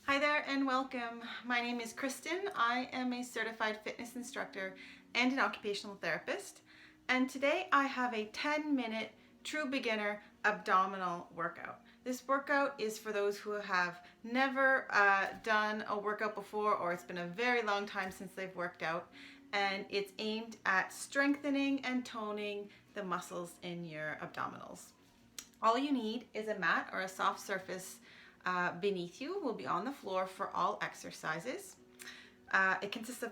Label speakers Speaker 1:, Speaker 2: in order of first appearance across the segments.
Speaker 1: Hi there and welcome. My name is Kristen. I am a certified fitness instructor and an occupational therapist. And today I have a 10-minute true beginner abdominal workout. This workout is for those who have never done a workout before, or it's been a very long time since they've worked out. And it's aimed at strengthening and toning the muscles in your abdominals. All you need is a mat or a soft surface beneath you. Will be on the floor for all exercises. It consists of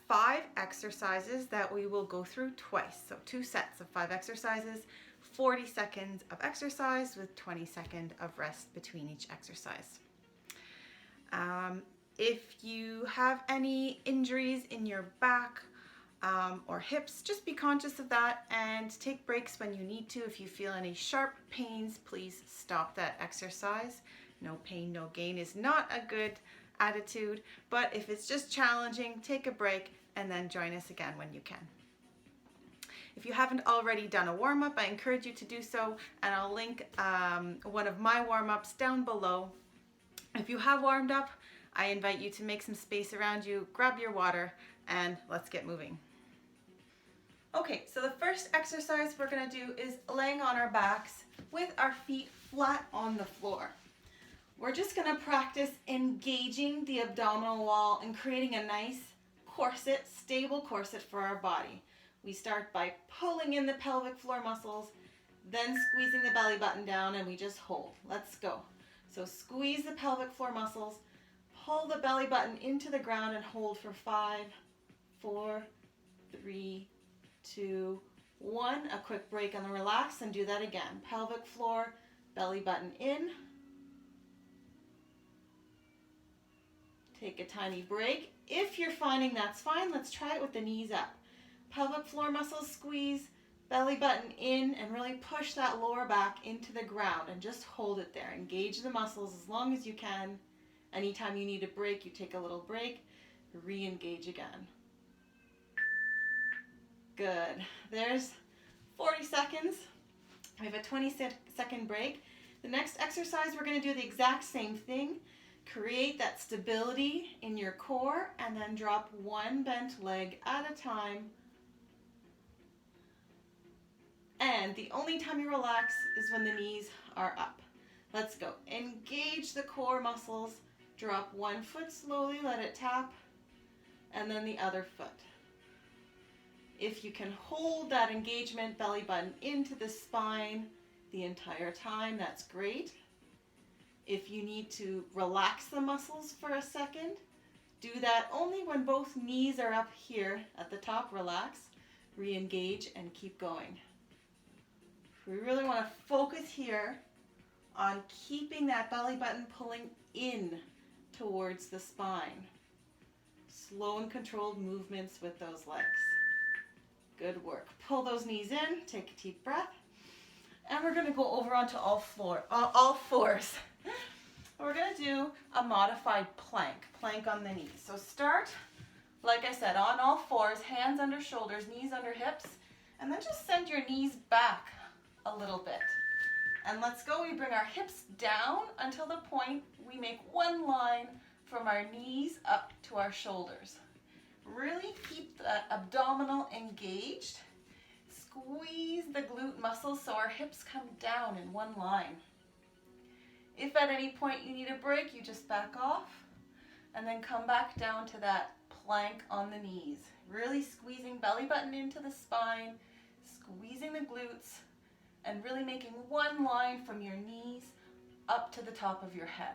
Speaker 1: 5 exercises that we will go through twice. So 2 sets of 5 exercises, 40 seconds of exercise with 20 seconds of rest between each exercise. If you have any injuries in your back or hips, just be conscious of that and take breaks when you need to. If you feel any sharp pains, please stop that exercise. No pain, no gain is not a good attitude, but if it's just challenging, take a break and then join us again when you can. If you haven't already done a warm-up, I encourage you to do so, and I'll link one of my warm-ups down below. If you have warmed up, I invite you to make some space around you, grab your water, and let's get moving. Okay, so the first exercise we're going to do is laying on our backs with our feet flat on the floor. We're just going to practice engaging the abdominal wall and creating a nice corset, stable corset for our body. We start by pulling in the pelvic floor muscles, then squeezing the belly button down, and we just hold. Let's go. So squeeze the pelvic floor muscles, pull the belly button into the ground and hold for 5, 4, 3, 2, 1. A quick break and relax and do that again. Pelvic floor, belly button in. Take a tiny break. If you're finding that's fine, let's try it with the knees up. Pelvic floor muscles squeeze, belly button in, and really push that lower back into the ground and just hold it there. Engage the muscles as long as you can. Anytime you need a break, you take a little break, re-engage again. Good. There's 40 seconds. We have a 20-second break. The next exercise, we're going to do the exact same thing. Create that stability in your core and then drop one bent leg at a time. And the only time you relax is when the knees are up. Let's go. Engage the core muscles. Drop one foot slowly, let it tap, and then the other foot. If you can hold that engagement, belly button into the spine the entire time, that's great. If you need to relax the muscles for a second, do that only when both knees are up here at the top. Relax, re-engage, and keep going. We really want to focus here on keeping that belly button pulling in towards the spine. Slow and controlled movements with those legs. Good work. Pull those knees in, take a deep breath, and we're going to go over onto all fours. We're going to do a modified plank on the knees. So start, like I said, on all fours, hands under shoulders, knees under hips, and then just send your knees back a little bit. And let's go. We bring our hips down until the point we make one line from our knees up to our shoulders. Really keep the abdominal engaged. Squeeze the glute muscles so our hips come down in one line. If at any point you need a break, you just back off and then come back down to that plank on the knees. Really squeezing belly button into the spine, squeezing the glutes, and really making one line from your knees up to the top of your head.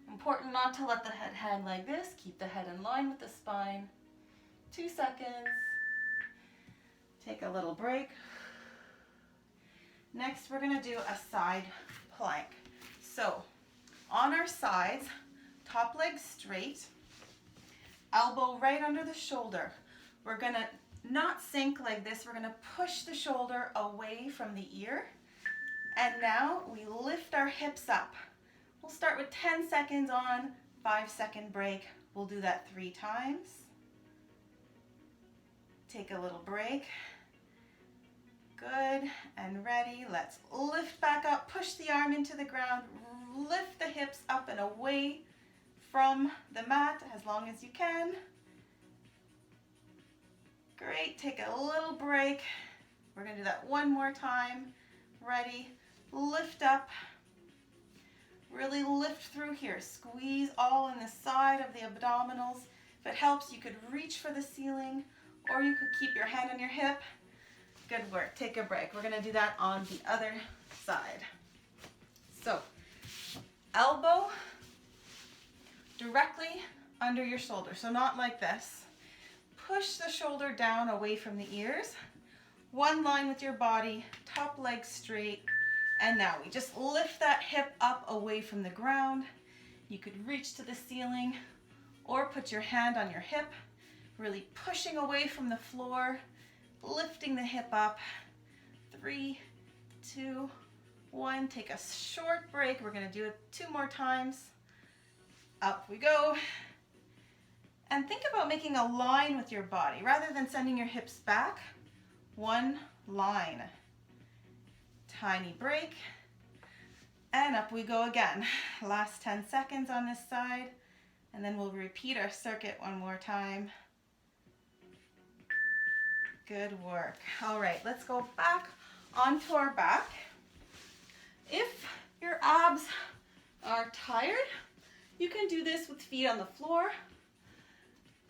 Speaker 1: Important not to let the head hang like this. Keep the head in line with the spine. 2 seconds. Take a little break. Next, we're going to do a side plank. So, on our sides, top leg straight, elbow right under the shoulder. We're going to not sink like this. We're going to push the shoulder away from the ear. And now we lift our hips up. We'll start with 10 seconds on, 5-second break. We'll do that 3 times. Take a little break. Good, and ready. Let's lift back up, push the arm into the ground, lift the hips up and away from the mat as long as you can. Great, take a little break. We're gonna do that one more time. Ready, lift up. Really lift through here. Squeeze all in the side of the abdominals. If it helps, you could reach for the ceiling, or you could keep your hand on your hip. Good work, take a break. We're gonna do that on the other side. So, elbow directly under your shoulder, so not like this. Push the shoulder down away from the ears. One line with your body, top leg straight. And now we just lift that hip up away from the ground. You could reach to the ceiling or put your hand on your hip, really pushing away from the floor, lifting the hip up. 3, 2, 1. Take a short break. We're gonna do it 2 more times. Up we go. And think about making a line with your body rather than sending your hips back. One line. Tiny break. And up we go again. Last 10 seconds on this side. And then we'll repeat our circuit one more time. Good work. All right, let's go back onto our back. If your abs are tired, you can do this with feet on the floor.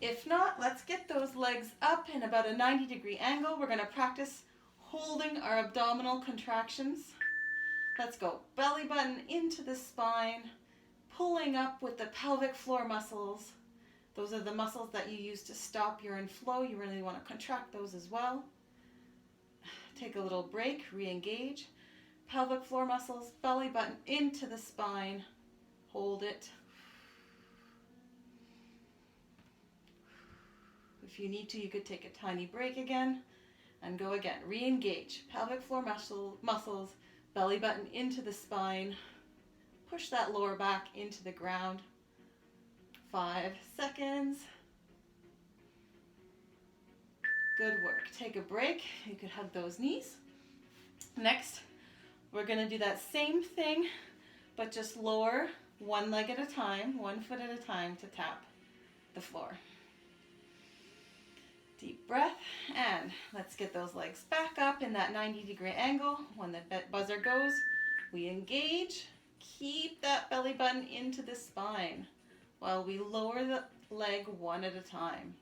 Speaker 1: If not, let's get those legs up in about a 90-degree angle. We're going to practice holding our abdominal contractions. Let's go. Belly button into the spine, pulling up with the pelvic floor muscles. Those are the muscles that you use to stop urine flow. You really want to contract those as well. Take a little break, re-engage. Pelvic floor muscles, belly button into the spine. Hold it. If you need to, you could take a tiny break again and go again. Re-engage. Pelvic floor muscles, belly button into the spine. Push that lower back into the ground. 5 seconds. Good work. Take a break. You could hug those knees. Next, we're going to do that same thing, but just lower one leg at a time, 1 foot at a time to tap the floor. Deep breath, and let's get those legs back up in that 90-degree angle. When the buzzer goes, we engage. Keep that belly button into the spine while we lower the leg one at a time.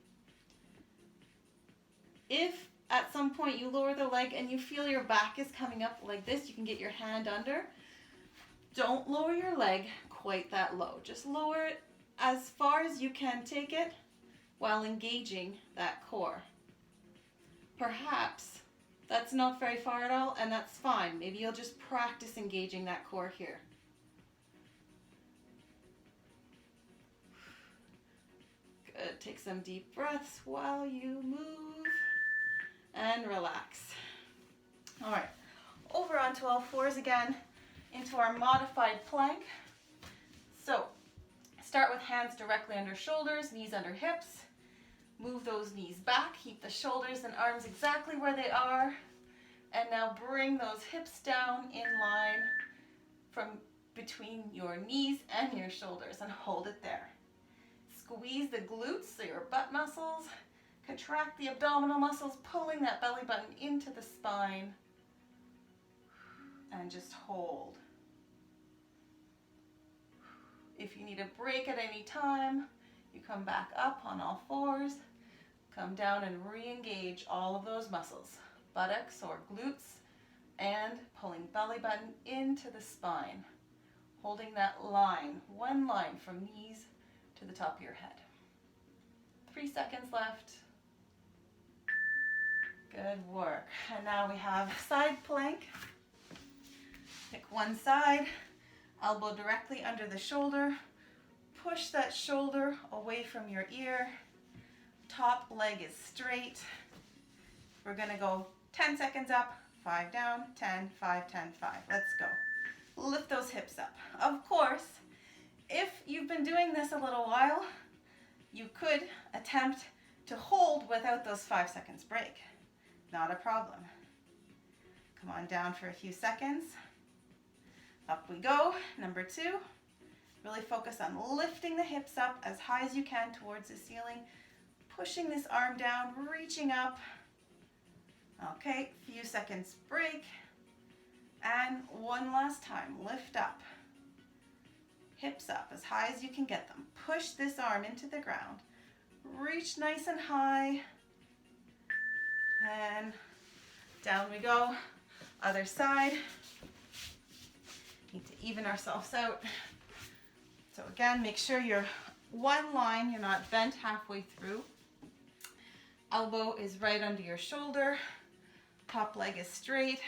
Speaker 1: If at some point you lower the leg and you feel your back is coming up like this, you can get your hand under. Don't lower your leg quite that low. Just lower it as far as you can take it while engaging that core. Perhaps that's not very far at all, and that's fine. Maybe you'll just practice engaging that core here. Good. Take some deep breaths while you move and relax. All right, over onto all fours again into our modified plank. So start with hands directly under shoulders, knees under hips. Move those knees back, keep the shoulders and arms exactly where they are. And now bring those hips down in line from between your knees and your shoulders and hold it there. Squeeze the glutes, so your butt muscles. Contract the abdominal muscles, pulling that belly button into the spine. And just hold. If you need a break at any time, you come back up on all fours, come down and re-engage all of those muscles, buttocks or glutes, and pulling belly button into the spine, holding that line, one line from knees to the top of your head. 3 seconds left. Good work. And now we have side plank. Pick one side, elbow directly under the shoulder. Push that shoulder away from your ear. Top leg is straight. We're going to go 10 seconds up, 5 down, 10, 5, 10, 5. Let's go. Lift those hips up. Of course, if you've been doing this a little while, you could attempt to hold without those 5 seconds break. Not a problem. Come on down for a few seconds. Up we go. Number 2. Really focus on lifting the hips up as high as you can towards the ceiling, pushing this arm down, reaching up. Okay, few seconds break, and one last time, lift up. Hips up as high as you can get them. Push this arm into the ground. Reach nice and high, and down we go. Other side. Need to even ourselves out. So again, make sure you're one line, you're not bent halfway through. Elbow is right under your shoulder. Top leg is straight.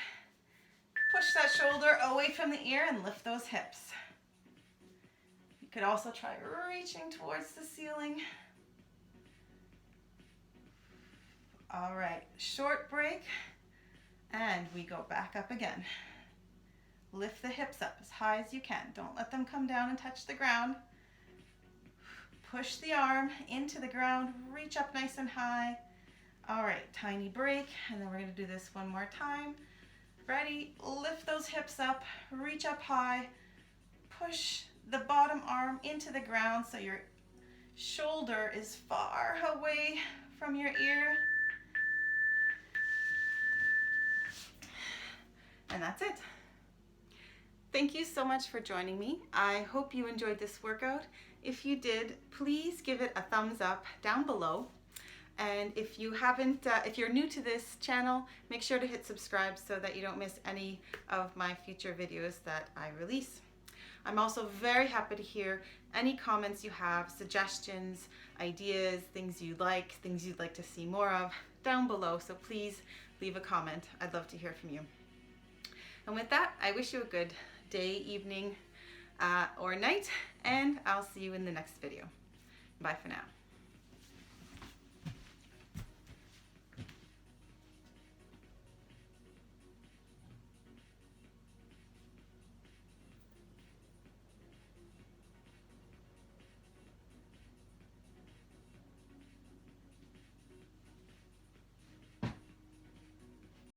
Speaker 1: Push that shoulder away from the ear and lift those hips. You could also try reaching towards the ceiling. All right, short break, and we go back up again. Lift the hips up as high as you can. Don't let them come down and touch the ground. Push the arm into the ground, reach up nice and high. All right, tiny break, and then we're gonna do this one more time. Ready, lift those hips up, reach up high, push the bottom arm into the ground so your shoulder is far away from your ear. And that's it. Thank you so much for joining me. I hope you enjoyed this workout. If you did, please give it a thumbs up down below. And if you're new to this channel, make sure to hit subscribe so that you don't miss any of my future videos that I release. I'm also very happy to hear any comments you have, suggestions, ideas, things you'd like to see more of down below. So please leave a comment. I'd love to hear from you. And with that, I wish you a good day, evening, or night, and I'll see you in the next video. Bye for now.